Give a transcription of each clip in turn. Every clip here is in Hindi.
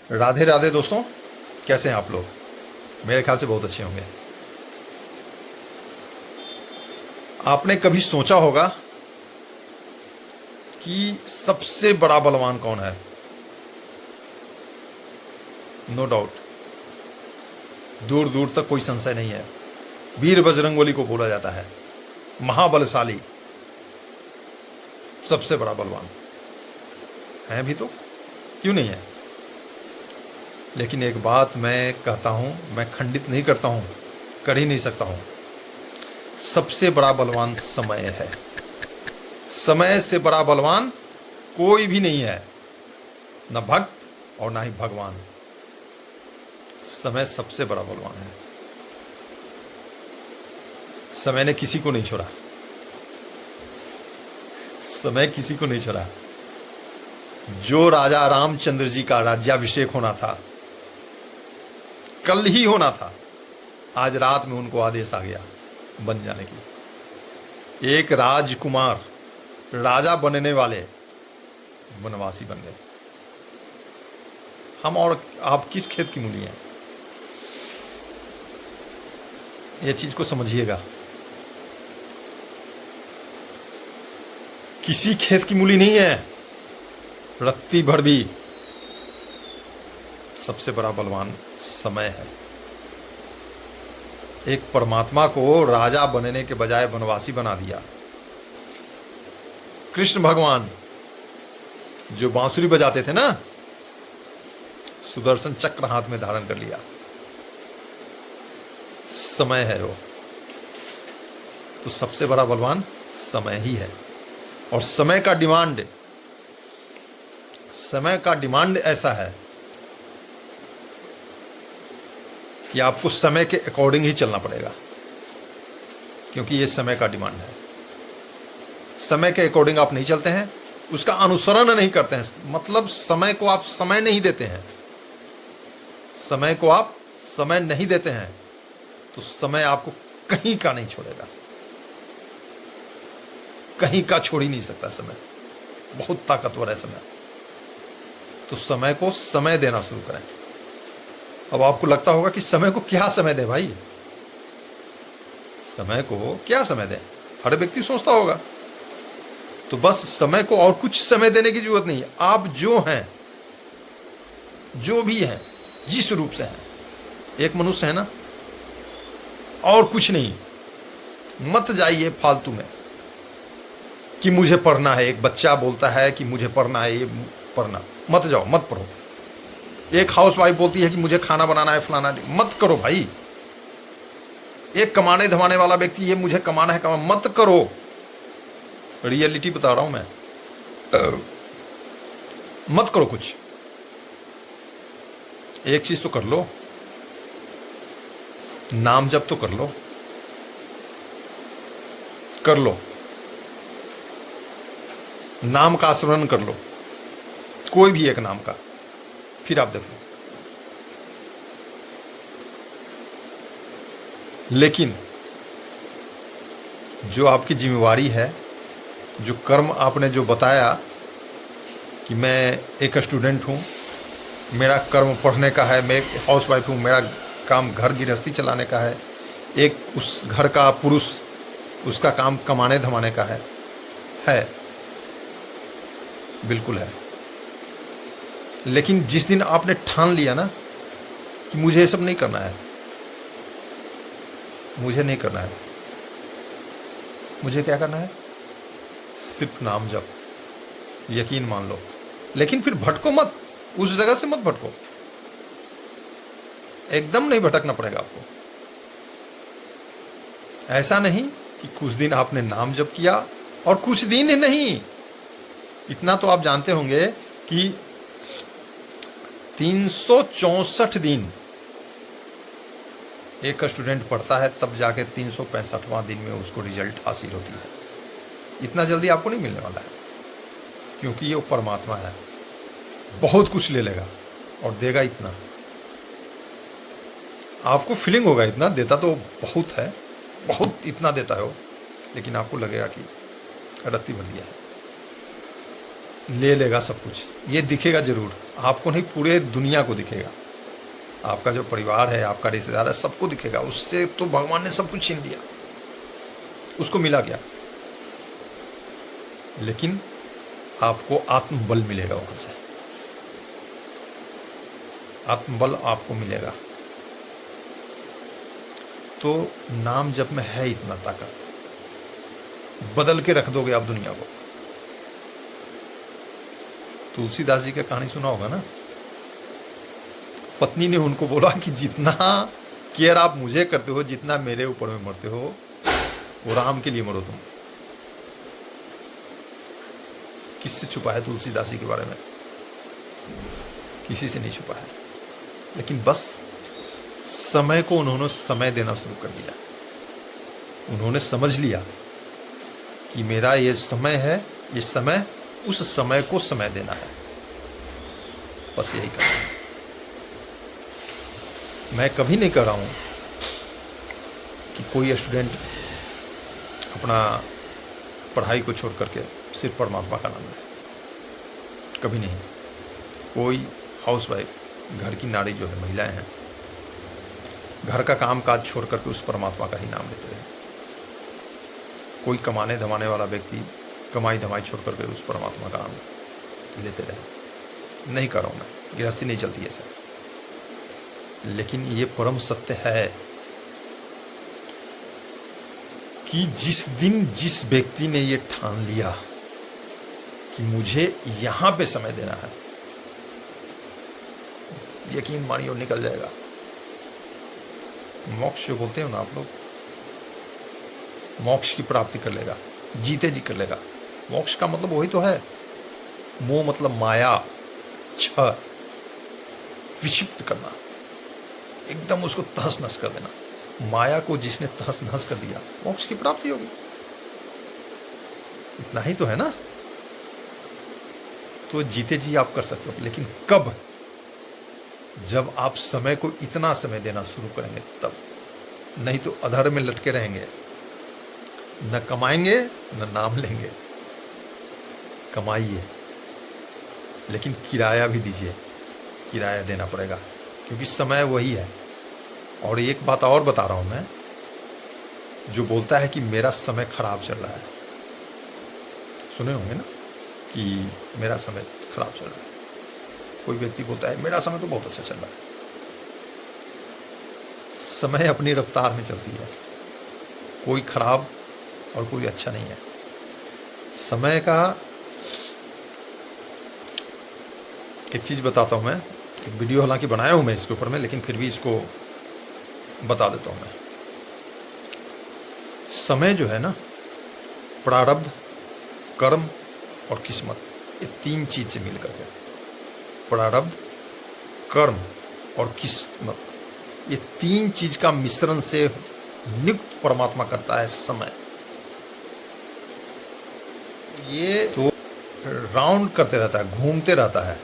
राधे राधे दोस्तों, कैसे हैं आप लोग। मेरे ख्याल से बहुत अच्छे होंगे। आपने कभी सोचा होगा कि सबसे बड़ा बलवान कौन है। नो डाउट, दूर दूर तक कोई संशय नहीं है, वीर बजरंगबली को बोला जाता है महाबलशाली, सबसे बड़ा बलवान है भी तो, क्यों नहीं है। लेकिन एक बात मैं कहता हूं, मैं खंडित नहीं करता हूं, कर ही नहीं सकता हूं, सबसे बड़ा बलवान समय है। समय से बड़ा बलवान कोई भी नहीं है, न भक्त और ना ही भगवान। समय सबसे बड़ा बलवान है। समय ने किसी को नहीं छोड़ा, समय किसी को नहीं छोड़ा। जो राजा रामचंद्र जी का राज्याभिषेक होना था, कल ही होना था, आज रात में उनको आदेश आ गया बन जाने की। एक राजकुमार राजा बनने वाले वनवासी बन गए। हम और आप किस खेत की मूली हैं, यह चीज को समझिएगा। किसी खेत की मूली नहीं है, रत्ती भर भी। सबसे बड़ा बलवान समय है। एक परमात्मा को राजा बनने के बजाय वनवासी बना दिया। कृष्ण भगवान जो बांसुरी बजाते थे ना, सुदर्शन चक्र हाथ में धारण कर लिया। समय है वो, तो सबसे बड़ा बलवान समय ही है। और समय का डिमांड ऐसा है कि आपको समय के अकॉर्डिंग ही चलना पड़ेगा, क्योंकि ये समय का डिमांड है। समय के अकॉर्डिंग आप नहीं चलते हैं, उसका अनुसरण नहीं करते हैं, मतलब समय को आप समय नहीं देते हैं, समय को आप समय नहीं देते हैं, तो समय आपको कहीं का नहीं छोड़ेगा। कहीं का छोड़ ही नहीं सकता समय, बहुत ताकतवर है समय। तो समय को समय देना शुरू करें। अब आपको लगता होगा कि समय को क्या समय दें भाई, समय को क्या समय दें, हर व्यक्ति सोचता होगा। तो बस समय को और कुछ समय देने की जरूरत नहीं है। आप जो हैं, जो भी हैं, जिस रूप से हैं, एक मनुष्य है ना, और कुछ नहीं। मत जाइए फालतू में कि मुझे पढ़ना है। एक बच्चा बोलता है कि मुझे पढ़ना है, ये पढ़ना, मत जाओ, मत पढ़ो। एक हाउसवाइफ बोलती है कि मुझे खाना बनाना है, फलाना, मत करो भाई। एक कमाने धमाने वाला व्यक्ति, ये मुझे कमाना है, मत करो। रियलिटी बता रहा हूं मैं, मत करो कुछ। एक चीज तो कर लो, नाम जप तो कर लो, कर लो, नाम का स्मरण कर लो, कोई भी एक नाम का, फिर आप देख लो। लेकिन जो आपकी जिम्मेवारी है, जो कर्म आपने जो बताया कि मैं एक स्टूडेंट हूं, मेरा कर्म पढ़ने का है, मैं एक हाउसवाइफ हूं, मेरा काम घर गृहस्थी चलाने का है, एक उस घर का पुरुष, उसका काम कमाने धमाने का है, बिल्कुल है। लेकिन जिस दिन आपने ठान लिया ना कि मुझे ये सब नहीं करना है, मुझे नहीं करना है, मुझे क्या करना है, सिर्फ नाम जप, यकीन मान लो। लेकिन फिर भटको मत, उस जगह से मत भटको, एकदम नहीं भटकना पड़ेगा आपको। ऐसा नहीं कि कुछ दिन आपने नाम जप किया और कुछ दिन नहीं। इतना तो आप जानते होंगे कि 364 दिन एक स्टूडेंट पढ़ता है, तब जाके 365वां दिन में उसको रिजल्ट हासिल होती है। इतना जल्दी आपको नहीं मिलने वाला है, क्योंकि ये परमात्मा है, बहुत कुछ ले लेगा और देगा इतना। आपको फीलिंग होगा इतना देता तो बहुत है, बहुत इतना देता है वो, लेकिन आपको लगेगा कि रत्ती भर दिया है। ले लेगा सब कुछ। ये दिखेगा जरूर, आपको नहीं, पूरे दुनिया को दिखेगा। आपका जो परिवार है, आपका रिश्तेदार है, सबको दिखेगा। उससे तो भगवान ने सब कुछ छीन लिया, उसको मिला क्या? लेकिन आपको आत्मबल मिलेगा वहां से, आत्मबल आपको मिलेगा। तो नाम जप में है इतना ताकत, बदल के रख दोगे आप दुनिया को। तुलसीदास जी का कहानी सुना होगा ना, पत्नी ने उनको बोला कि जितना केयर आप मुझे करते हो, जितना मेरे ऊपर में मरते हो, वो राम के लिए मरो तुम। किससे छुपा है तुलसीदास जी के बारे में? किसी से नहीं छुपा है। लेकिन बस समय को उन्होंने समय देना शुरू कर दिया। उन्होंने समझ लिया कि मेरा ये समय है, ये समय, उस समय को समय देना है। बस यही करना है। मैं कभी नहीं कह रहा हूं कि कोई स्टूडेंट अपना पढ़ाई को छोड़ करके सिर्फ परमात्मा का नाम ले, कभी नहीं। कोई हाउसवाइफ, घर की नारी जो है, महिलाएं हैं, घर का काम काज छोड़ करके उस परमात्मा का ही नाम लेते रहे। कोई कमाने धमाने वाला व्यक्ति कमाई धमाई छोड़ करके उस परमात्मा का नाम लेते रहे। नहीं कर रहा हूं मैं, गृहस्थी नहीं चलती ऐसे। लेकिन ये परम सत्य है कि जिस दिन जिस व्यक्ति ने ये ठान लिया कि मुझे यहां पे समय देना है, यकीन मानिए निकल जाएगा। मोक्ष जो बोलते हो ना आप लोग, मोक्ष की प्राप्ति कर लेगा, जीते जी कर लेगा। मोक्ष का मतलब वही तो है। मोह मतलब माया, छह, विक्षिप्त करना, एकदम उसको तहस नहस कर देना। माया को जिसने तहस नहस कर दिया, मोक्ष की प्राप्ति होगी। इतना ही तो है ना। तो जीते जी आप कर सकते हो, लेकिन कब? जब आप समय को इतना समय देना शुरू करेंगे तब। नहीं तो अधर में लटके रहेंगे, न कमाएंगे न नाम लेंगे। कमाइए, लेकिन किराया भी दीजिए, किराया देना पड़ेगा, क्योंकि समय वही है। और एक बात और बता रहा हूं मैं, जो बोलता है कि मेरा समय खराब चल रहा है, सुने होंगे ना कि मेरा समय खराब चल रहा है। कोई व्यक्ति बोलता है मेरा समय तो बहुत अच्छा चल रहा है। समय अपनी रफ्तार में चलती है, कोई खराब और कोई अच्छा नहीं है। समय का एक चीज बताता हूं मैं, एक वीडियो हालांकि बनाया हूं मैं इसके ऊपर में, लेकिन फिर भी इसको बता देता हूं मैं। समय जो है ना, प्रारब्ध, कर्म और किस्मत, ये तीन चीज से मिलकर के, प्रारब्ध, कर्म और किस्मत, ये तीन चीज का मिश्रण से नियुक्त परमात्मा करता है समय। ये तो राउंड करते रहता है, घूमते रहता है।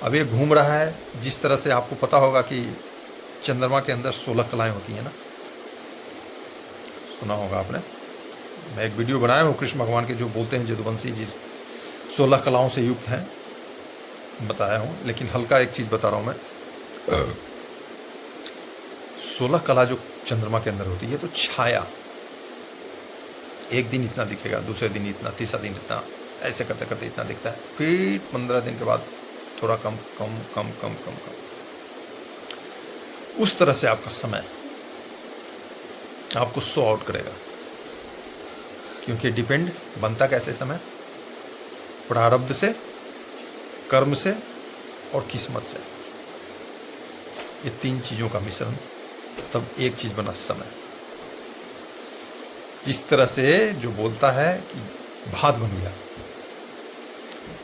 अब ये घूम रहा है, जिस तरह से आपको पता होगा कि चंद्रमा के अंदर 16 कलाएं होती हैं ना, सुना होगा आपने। मैं एक वीडियो बनाया हूँ कृष्ण भगवान के, जो बोलते हैं जदुवंशी जिस 16 कलाओं से युक्त हैं, बताया हूँ। लेकिन हल्का एक चीज बता रहा हूँ मैं, 16 कला जो चंद्रमा के अंदर होती है, तो छाया, एक दिन इतना दिखेगा, दूसरे दिन इतना, तीसरा दिन इतना, ऐसे करते करते इतना दिखता है। फिर 15 दिन के बाद थोड़ा कम कम कम कम कम कम। उस तरह से आपका समय आपको शो आउट करेगा, क्योंकि डिपेंड बनता कैसे समय, प्रारब्ध से, कर्म से और किस्मत से। ये तीन चीजों का मिश्रण, तब एक चीज बना समय। जिस तरह से जो बोलता है कि भात बन गया,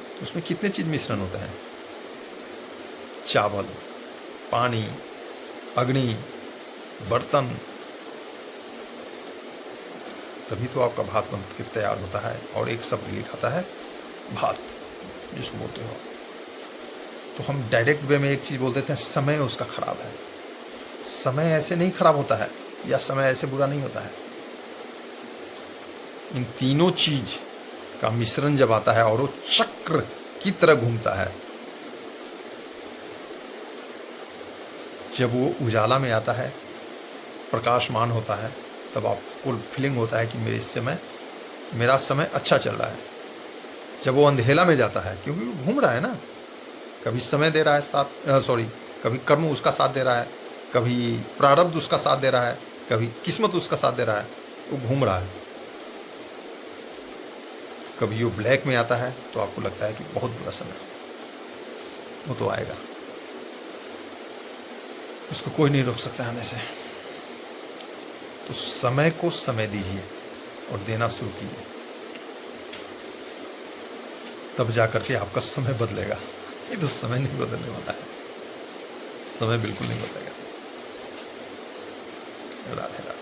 तो उसमें कितने चीज मिश्रण होते हैं? चावल, पानी, अग्नि, बर्तन, तभी तो आपका भात बन के तैयार होता है। और एक शब्द लिखाता है भात, जिसको बोलते हो। तो हम डायरेक्ट वे में एक चीज बोल देते हैं, समय उसका खराब है। समय ऐसे नहीं खराब होता है, या समय ऐसे बुरा नहीं होता है। इन तीनों चीज का मिश्रण जब आता है और वो चक्र की तरह घूमता है, जब वो उजाला में आता है, प्रकाशमान होता है, तब आपको फीलिंग होता है कि मेरा समय अच्छा चल रहा है। जब वो अंधेला में जाता है, क्योंकि वो घूम रहा है ना, कभी समय दे रहा है कभी कर्म उसका साथ दे रहा है, कभी प्रारब्ध उसका साथ दे रहा है, कभी किस्मत उसका साथ दे रहा है, वो घूम रहा है। कभी वो ब्लैक में आता है तो आपको लगता है कि बहुत बुरा समय, वो तो आएगा, उसको कोई नहीं रोक सकता आने से। तो समय को समय दीजिए और देना शुरू कीजिए, तब जाकर के आपका समय बदलेगा। ये तो समय नहीं बदलने वाला है, समय बिल्कुल नहीं बदलेगा। राधे राधे।